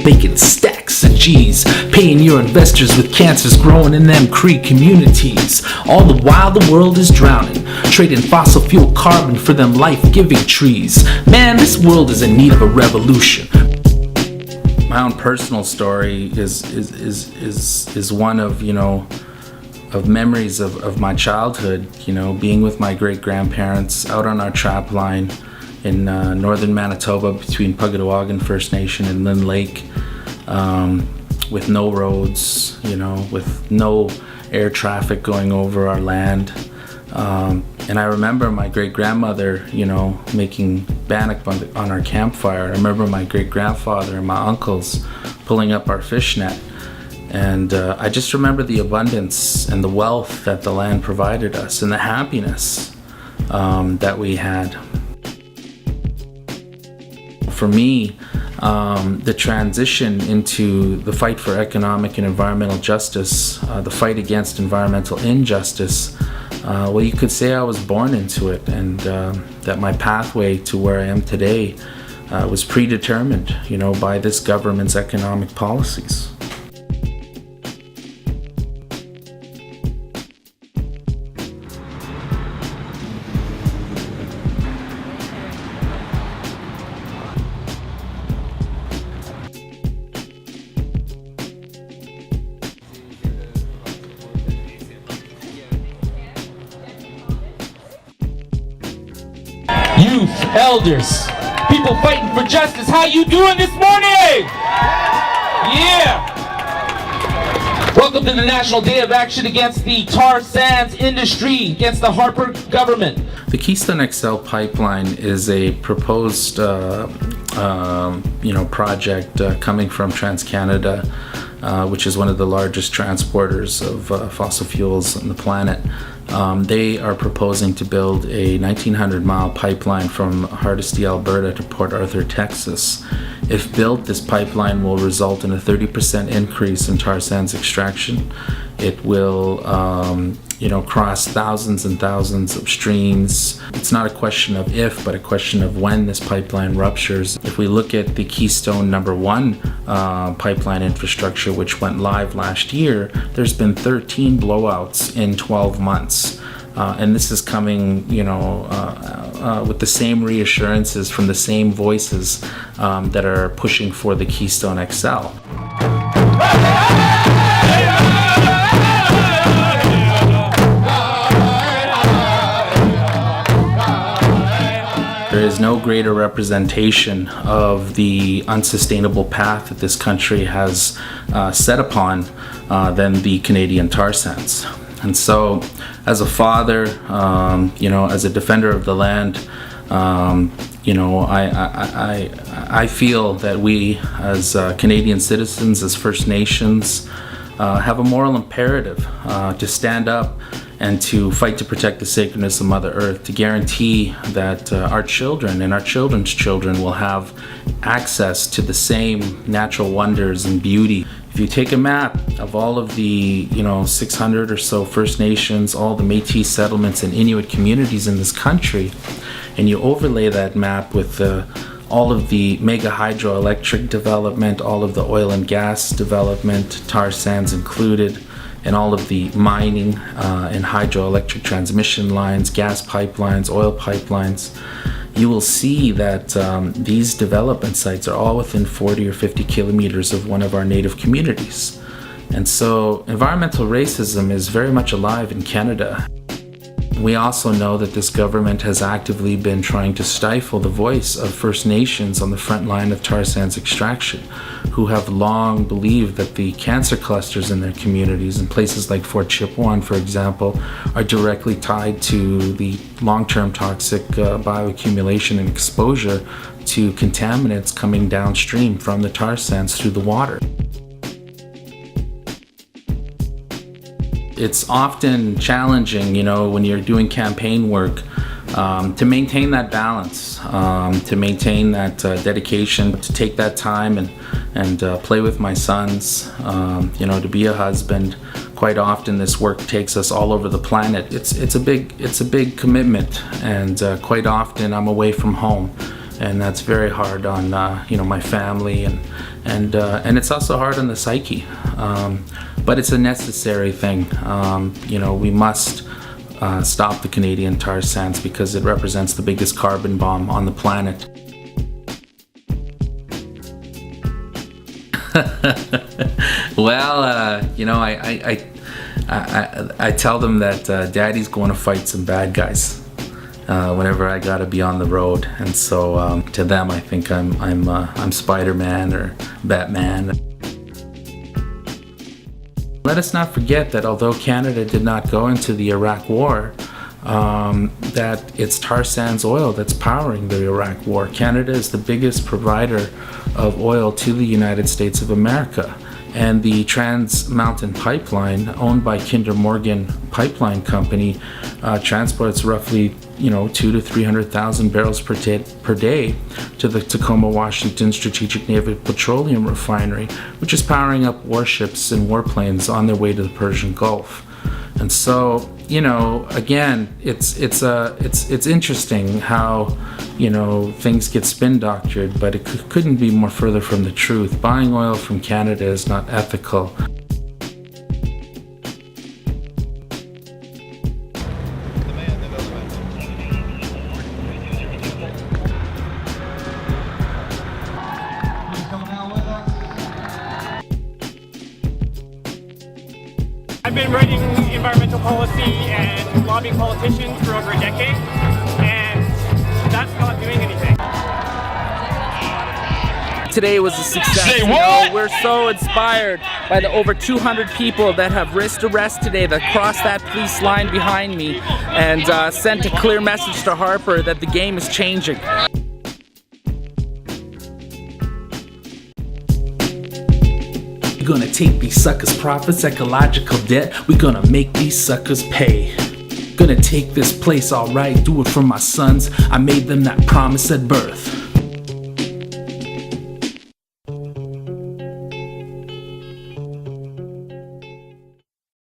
making stacks of G's, paying your investors with cancers growing in them Cree communities. All the while the world is drowning, trading fossil fuel carbon for them life-giving trees. Man, this world is in need of a revolution. My own personal story is one of, of memories of my childhood, being with my great-grandparents out on our trap line in northern Manitoba between Pugadawagan First Nation and Lynn Lake, with no roads, with no air traffic going over our land. And I remember my great-grandmother, making bannock on our campfire. I remember my great-grandfather and my uncles pulling up our fish net. And I just remember the abundance and the wealth that the land provided us and the happiness that we had. For me, the transition into the fight for economic and environmental justice, the fight against environmental injustice, well, you could say I was born into it, and that my pathway to where I am today was predetermined, by this government's economic policies. Youth, elders, people fighting for justice, how you doing this morning? Yeah! Welcome to the National Day of Action against the tar sands industry, against the Harper government. The Keystone XL pipeline is a proposed project coming from TransCanada, which is one of the largest transporters of fossil fuels on the planet. They are proposing to build a 1,900-mile pipeline from Hardisty, Alberta to Port Arthur, Texas. If built, this pipeline will result in a 30% increase in tar sands extraction. It will, cross thousands and thousands of streams. It's not a question of if, but a question of when this pipeline ruptures. If we look at the Keystone #1 pipeline infrastructure, which went live last year, there's been 13 blowouts in 12 months. And this is coming, with the same reassurances from the same voices that are pushing for the Keystone XL. There is no greater representation of the unsustainable path that this country has set upon than the Canadian tar sands. And so, as a father, as a defender of the land, I feel that we, as Canadian citizens, as First Nations, have a moral imperative to stand up and to fight to protect the sacredness of Mother Earth, to guarantee that our children and our children's children will have access to the same natural wonders and beauty. If you take a map of all of the 600 or so First Nations, all the Métis settlements and Inuit communities in this country, and you overlay that map with all of the mega hydroelectric development, all of the oil and gas development, tar sands included, and all of the mining and hydroelectric transmission lines, gas pipelines, oil pipelines, you will see that these development sites are all within 40 or 50 kilometers of one of our native communities. And so environmental racism is very much alive in Canada. We also know that this government has actively been trying to stifle the voice of First Nations on the front line of tar sands extraction, who have long believed that the cancer clusters in their communities, in places like Fort Chipewyan, for example, are directly tied to the long-term toxic bioaccumulation and exposure to contaminants coming downstream from the tar sands through the water. It's often challenging, when you're doing campaign work, to maintain that balance, to maintain that dedication, to take that time and play with my sons, to be a husband. Quite often this work takes us all over the planet. It's a big commitment, and quite often I'm away from home. and that's very hard on my family, and it's also hard on the psyche. But it's a necessary thing. We must stop the Canadian tar sands because it represents the biggest carbon bomb on the planet. Well, I tell them that Daddy's going to fight some bad guys whenever I gotta be on the road, and so to them, I think I'm Spider-Man or Batman. Let us not forget that although Canada did not go into the Iraq War, that it's tar sands oil that's powering the Iraq War. Canada is the biggest provider of oil to the United States of America, and the Trans Mountain Pipeline, owned by Kinder Morgan Pipeline Company, transports roughly 200,000 to 300,000 barrels per day to the Tacoma, Washington Strategic Naval Petroleum Refinery, which is powering up warships and warplanes on their way to the Persian Gulf. And so, again, it's interesting how things get spin doctored, but it couldn't be more further from the truth. Buying oil from Canada is not ethical. I've been writing environmental policy and lobbying politicians for over a decade, and that's not doing anything. Today was a success. Say what? We're so inspired by the over 200 people that have risked arrest today, that crossed that police line behind me and sent a clear message to Harper that the game is changing. We're gonna take these suckers' profits, ecological debt. We're gonna make these suckers pay. Gonna take this place alright, do it for my sons. I made them that promise at birth.